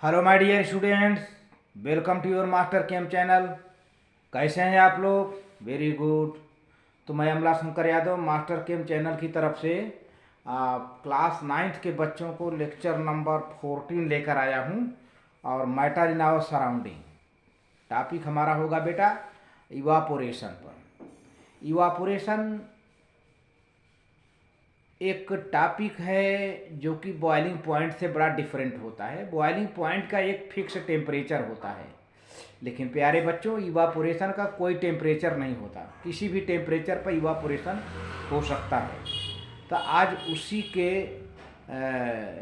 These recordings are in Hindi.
Hello my dear students, welcome to your master camp channel. कैसे हैं आप लोग? Very good. तो मैं Amla Shankar Yadav master camp channel की तरफ से क्लास 9th के बच्चों को लेक्चर नंबर 14 लेकर आया हूं और matter in our surrounding. Topic हमारा होगा बेटा इवापोरेशन पर। इवापोरेशन एक टॉपिक है जो कि बॉइलिंग पॉइंट से बड़ा डिफरेंट होता है। बॉइलिंग पॉइंट का एक फिक्स टेम्परेचर होता है, लेकिन प्यारे बच्चों इवापोरेशन का कोई टेम्परेचर नहीं होता। किसी भी टेम्परेचर पर इवापोरेशन हो सकता है। तो आज उसी के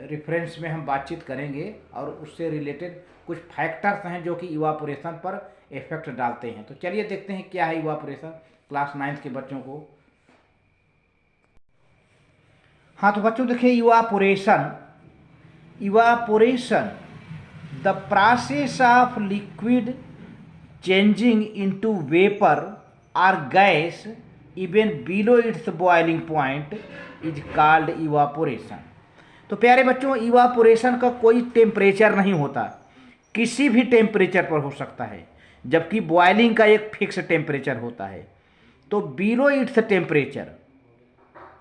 रेफरेंस में हम बातचीत करेंगे और उससे रिलेटेड कुछ फैक्टर्स हैं जो कि इवापोरेशन पर इफेक्ट डालते हैं। तो चलिए देखते हैं क्या है इवापोरेशन क्लास 9th के बच्चों को। हाँ तो बच्चों देखिए, evaporation the process of liquid changing into vapour और gas even below its boiling point is called evaporation. तो प्यारे बच्चों, इवापोरेशन का कोई टेम्परेचर नहीं होता, किसी भी टेम्परेचर पर हो सकता है, जबकि बॉइलिंग का एक फिक्स टेम्परेचर होता है। तो below its temperature,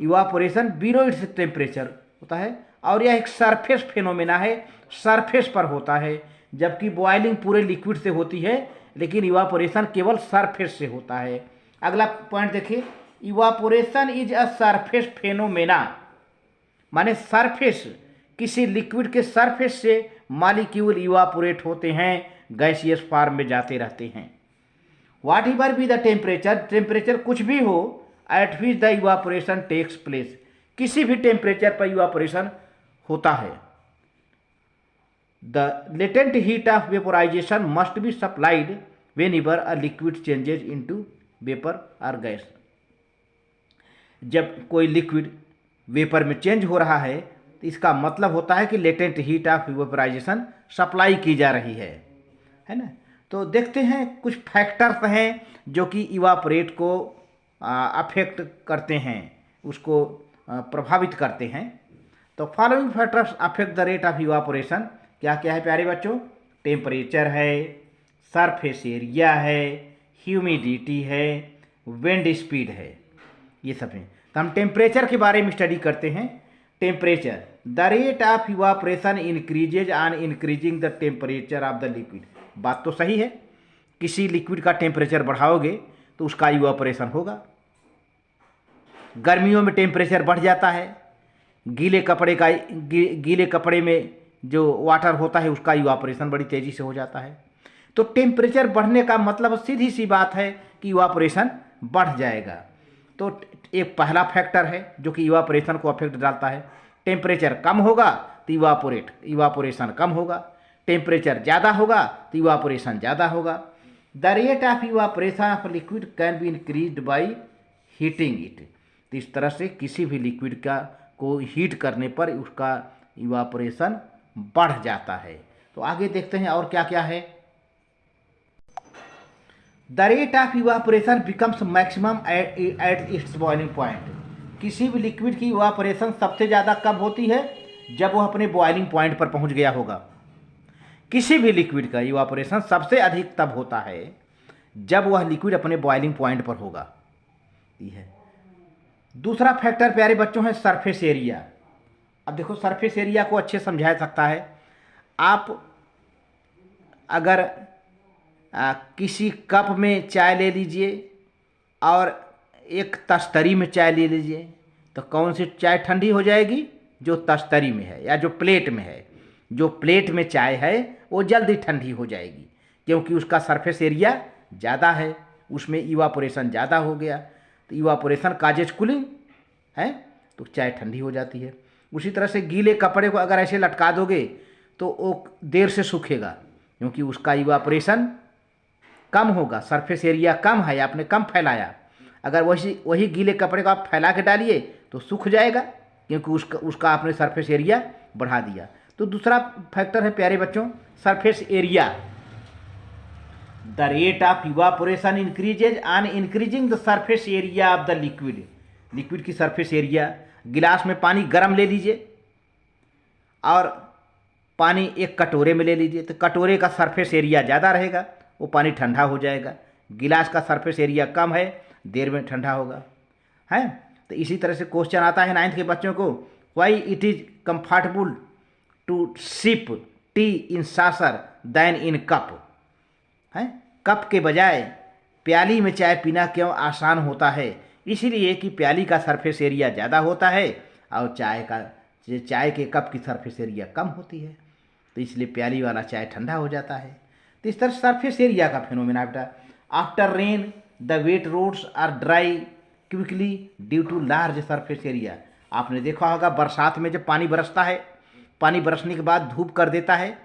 evaporation below its temperature होता है और यह एक सरफेस फिनोमेना है, सरफेस पर होता है। जबकि बॉइलिंग पूरे लिक्विड से होती है, लेकिन इवापोरेशन केवल सरफेस से होता है। अगला पॉइंट देखिए, evaporation is a surface phenomena, माने सरफेस, किसी लिक्विड के सरफेस से मॉलिक्यूल इवापोरेट होते हैं, गैसियस फॉर्म में जाते रहते हैं। Whatever be the temperature, temperature कुछ भी हो, at which the evaporation takes place, किसी भी टेम्परेचर पर इवापोरेशन होता है। The latent heat of vaporisation must be supplied whenever a liquid changes into vapour और गैस। जब कोई लिक्विड वेपर में चेंज हो रहा है तो इसका मतलब होता है कि latent heat of vaporisation supply की जा रही है ना। तो देखते हैं कुछ फैक्टर्स हैं जो कि इवापोरेट को अफेक्ट करते हैं, उसको प्रभावित करते हैं। तो following factors affect the rate of evaporation. क्या क्या है प्यारे बच्चों? टेम्परेचर है, सरफेस एरिया है, ह्यूमिडिटी है, विंड स्पीड है, ये सब हैं। तो हम टेम्परेचर के बारे में स्टडी करते हैं। Temperature, the rate of evaporation increases on increasing the temperature of the liquid. बात तो सही है, किसी लिक्विड का टेम्परेचर बढ़ाओगे तो उसका इवापोरेशन होगा। गर्मियों में टेम्परेचर बढ़ जाता है, गीले कपड़े में जो वाटर होता है उसका इवापोरेशन बड़ी तेज़ी से हो जाता है। तो टेम्परेचर बढ़ने का मतलब सीधी सी बात है कि इवापोरेशन बढ़ जाएगा। तो एक पहला फैक्टर है जो कि इवापोरेशन को अफेक्ट डालता है। टेम्परेचर कम होगा तो इवापोरेशन कम होगा, टेम्परेचर ज़्यादा होगा तो इवापोरेशन ज़्यादा होगा। The rate of evaporation of liquid can be increased by heating it. तो इस तरह से किसी भी लिक्विड को हीट करने पर उसका इवापोरेशन बढ़ जाता है। तो आगे देखते हैं और क्या क्या है। The rate of evaporation becomes maximum at its boiling point. किसी भी लिक्विड की इवापोरेशन सबसे ज़्यादा कब होती है? जब वह अपने बॉइलिंग पॉइंट पर पहुंच गया होगा। किसी भी लिक्विड का इवापोरेशन सबसे अधिक तब होता है जब वह लिक्विड अपने बॉइलिंग पॉइंट पर होगा। ये है। दूसरा फैक्टर प्यारे बच्चों है सरफेस एरिया। अब देखो, सरफेस एरिया को अच्छे समझा सकता है। आप अगर किसी कप में चाय ले लीजिए और एक तस्तरी में चाय ले लीजिए, तो कौन सी चाय ठंडी हो जाएगी? जो तस्तरी में है या जो प्लेट में है। जो प्लेट में चाय है वो जल्दी ठंडी हो जाएगी, क्योंकि उसका सरफेस एरिया ज़्यादा है, उसमें इवापोरेशन ज़्यादा हो गया। तो इवापोरेशन काजेज कूलिंग है, तो चाय ठंडी हो जाती है। उसी तरह से गीले कपड़े को अगर ऐसे लटका दोगे तो वो देर से सूखेगा, क्योंकि उसका इवापोरेशन कम होगा, सरफेस एरिया कम है, आपने कम फैलाया। अगर वही गीले कपड़े को आप फैला के डालिए तो सूख जाएगा, क्योंकि उसका आपने सरफेस एरिया बढ़ा दिया। तो दूसरा फैक्टर है प्यारे बच्चों surface area. The rate of evaporation increases on increasing the surface area of the liquid. Liquid की सरफेस एरिया, गिलास में पानी गर्म ले लीजिए और पानी एक कटोरे में ले लीजिए तो कटोरे का सरफेस एरिया ज़्यादा रहेगा, वो पानी ठंडा हो जाएगा। गिलास का सरफेस एरिया कम है, देर में ठंडा होगा, है। तो इसी तरह से क्वेश्चन आता है 9th के बच्चों को, why it is comfortable to sip tea in saucer than in cup, है। कप के बजाय प्याली में चाय पीना क्यों आसान होता है? इसीलिए कि प्याली का सरफेस एरिया ज़्यादा होता है और चाय के कप की सरफेस एरिया कम होती है, तो इसलिए प्याली वाला चाय ठंडा हो जाता है। तो इस तरह सरफेस एरिया का फिनोमेना बेटा। After rain the wet roads are dry quickly due to large surface area. आपने देखा होगा बरसात में जब पानी बरसता है, पानी बरसने के बाद धूप कर देता है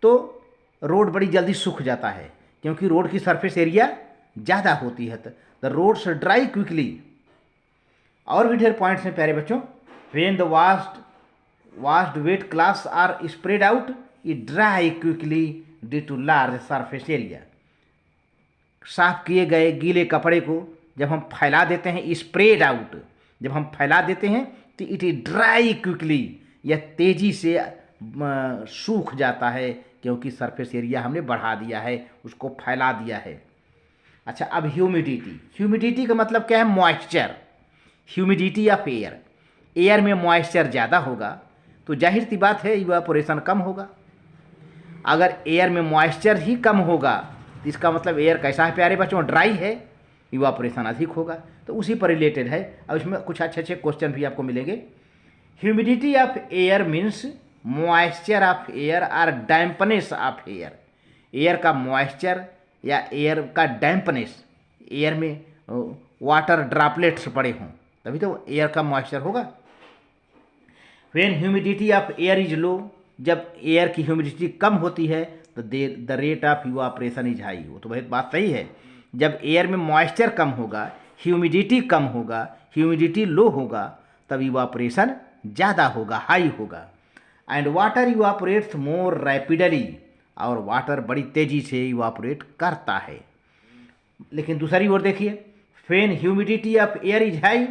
तो रोड बड़ी जल्दी सूख जाता है, क्योंकि रोड की सरफेस एरिया ज़्यादा होती है। The roads dry quickly. और भी ढेर पॉइंट्स हैं प्यारे बच्चों। When the vast wet class are spread out it dry quickly due to large surface area. साफ किए गए गीले कपड़े को जब हम फैला देते हैं, स्प्रेड आउट जब हम फैला देते हैं तो इट ड्राई क्विकली, यह तेज़ी से सूख जाता है, क्योंकि सरफेस एरिया हमने बढ़ा दिया है, उसको फैला दिया है। अच्छा, अब ह्यूमिडिटी का मतलब क्या है? मॉइस्चर। ह्यूमिडिटी ऑफ एयर में मॉइस्चर ज़्यादा होगा तो जाहिर सी बात है इवापोरेशन कम होगा। अगर एयर में मॉइस्चर ही कम होगा तो इसका मतलब एयर कैसा है प्यारे बच्चों? ड्राई है, इवापोरेशन अधिक होगा। तो उसी पर रिलेटेड है। अब इसमें कुछ अच्छे अच्छे क्वेश्चन भी आपको मिलेंगे। Humidity of air means moisture of air और डैम्पनेस ऑफ एयर। एयर का मॉइस्चर या एयर का डैम्पनेस, एयर में वाटर ड्रॉपलेट्स पड़े हों तभी तो एयर का मॉइस्चर होगा। When humidity of air is low, जब एयर की ह्यूमिडिटी कम होती है तो the rate of evaporation is high. वो तो बहुत बात सही है। जब एयर में मॉइस्चर कम होगा, ह्यूमिडिटी कम होगा, ह्यूमिडिटी लो होगा, तब इवापोरेशन ज़्यादा होगा, हाई होगा। एंड वाटर इवापोरेट्स मोर रैपिडली, और वाटर बड़ी तेज़ी से इवापोरेट करता है। लेकिन दूसरी ओर देखिए, when humidity of air is high,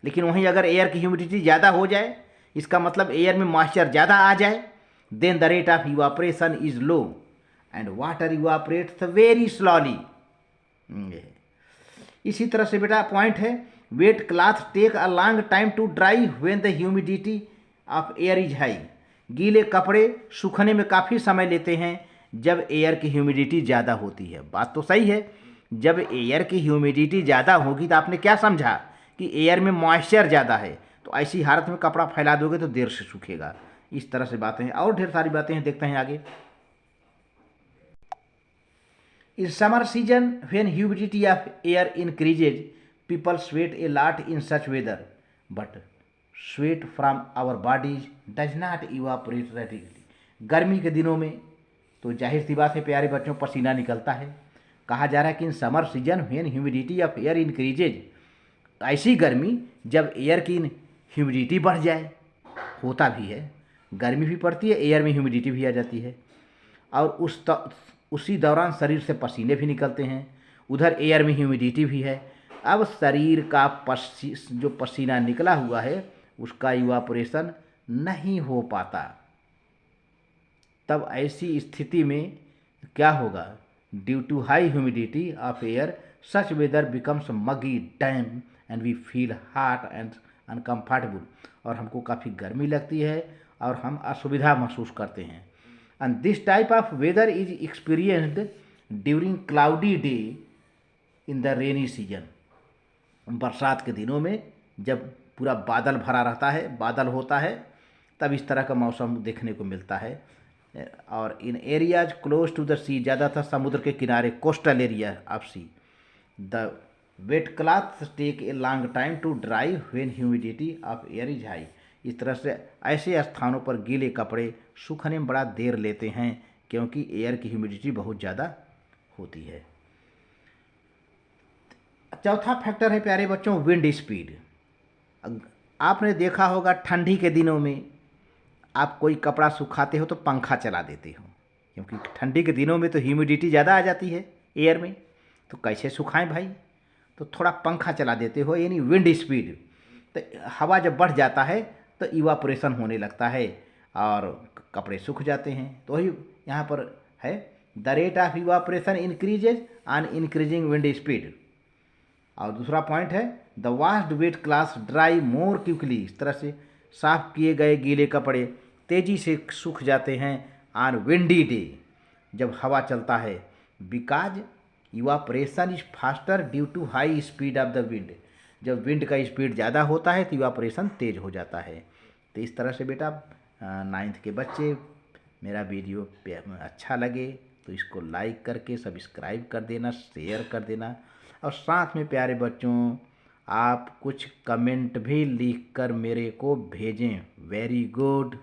लेकिन वहीं अगर एयर की ह्यूमिडिटी ज़्यादा हो जाए, इसका मतलब एयर में मॉइस्चर ज़्यादा आ जाए, then the rate of evaporation is low and water evaporates very slowly. इसी तरह से बेटा पॉइंट है, wet cloth take a long time to dry when the humidity of air is high. गीले कपड़े सूखने में काफ़ी समय लेते हैं जब एयर की ह्यूमिडिटी ज़्यादा होती है। बात तो सही है, जब एयर की ह्यूमिडिटी ज़्यादा होगी तो आपने क्या समझा कि एयर में मॉइस्चर ज़्यादा है, तो ऐसी हालत में कपड़ा फैला दोगे तो देर से सूखेगा। इस तरह से बातें हैं, और ढेर सारी बातें हैं, देखते हैं आगे। In summer season when humidity of air increases people sweat a lot in such weather but sweat from our bodies does not evaporate radically. गर्मी के दिनों में तो जाहिर सी बात है प्यारे बच्चों, पसीना निकलता है। कहा जा रहा है कि इन summer season when humidity of air increases, ऐसी गर्मी जब एयर की ह्यूमिडिटी बढ़ जाए, होता भी है, गर्मी भी पड़ती है, एयर में ह्यूमिडिटी भी आ जाती है, और उसी दौरान शरीर से पसीने भी निकलते हैं, उधर एयर में ह्यूमिडिटी भी है। अब शरीर का जो पसीना निकला हुआ है उसका इवापोरेशन नहीं हो पाता। तब ऐसी स्थिति में क्या होगा? Due to high humidity of air such weather becomes muggy damp and we feel hot and uncomfortable, और हमको काफ़ी गर्मी लगती है और हम असुविधा महसूस करते हैं। And this type of weather is experienced during cloudy day in the rainy season. बरसात के दिनों में जब पूरा बादल भरा रहता है, बादल होता है, तब इस तरह का मौसम देखने को मिलता है। और इन areas close to the sea, ज़्यादातर समुद्र के किनारे, coastal area of sea, the wet clothes take a long time to dry when humidity of air is high. इस तरह से ऐसे स्थानों पर गीले कपड़े सूखने में बड़ा देर लेते हैं क्योंकि एयर की ह्यूमिडिटी बहुत ज़्यादा होती है। चौथा फैक्टर है प्यारे बच्चों विंड स्पीड। आपने देखा होगा ठंडी के दिनों में आप कोई कपड़ा सुखाते हो तो पंखा चला देते हो, क्योंकि ठंडी के दिनों में तो ह्यूमिडिटी ज़्यादा आ जाती है एयर में, तो कैसे सुखाएं भाई? तो थोड़ा पंखा चला देते हो, यानी विंड स्पीड। तो हवा जब बढ़ जाता है तो इवापोरेशन होने लगता है, और कपड़े सूख जाते हैं। तो वही यहाँ पर है, the rate of evaporation increases on increasing wind speed. और दूसरा पॉइंट है, the washed weight class dry more quickly. इस तरह से साफ किए गए गीले कपड़े तेजी से सूख जाते हैं ऑन विंडी डे, जब हवा चलता है। Because evaporation is faster due to high speed of the wind. जब विंड का स्पीड ज़्यादा होता है तो इवापोरेशन तेज हो जाता है। तो इस तरह से बेटा 9th के बच्चे, मेरा वीडियो अच्छा लगे तो इसको लाइक करके सब्सक्राइब कर देना, शेयर कर देना। और साथ में प्यारे बच्चों, आप कुछ कमेंट भी लिख कर मेरे को भेजें। Very good.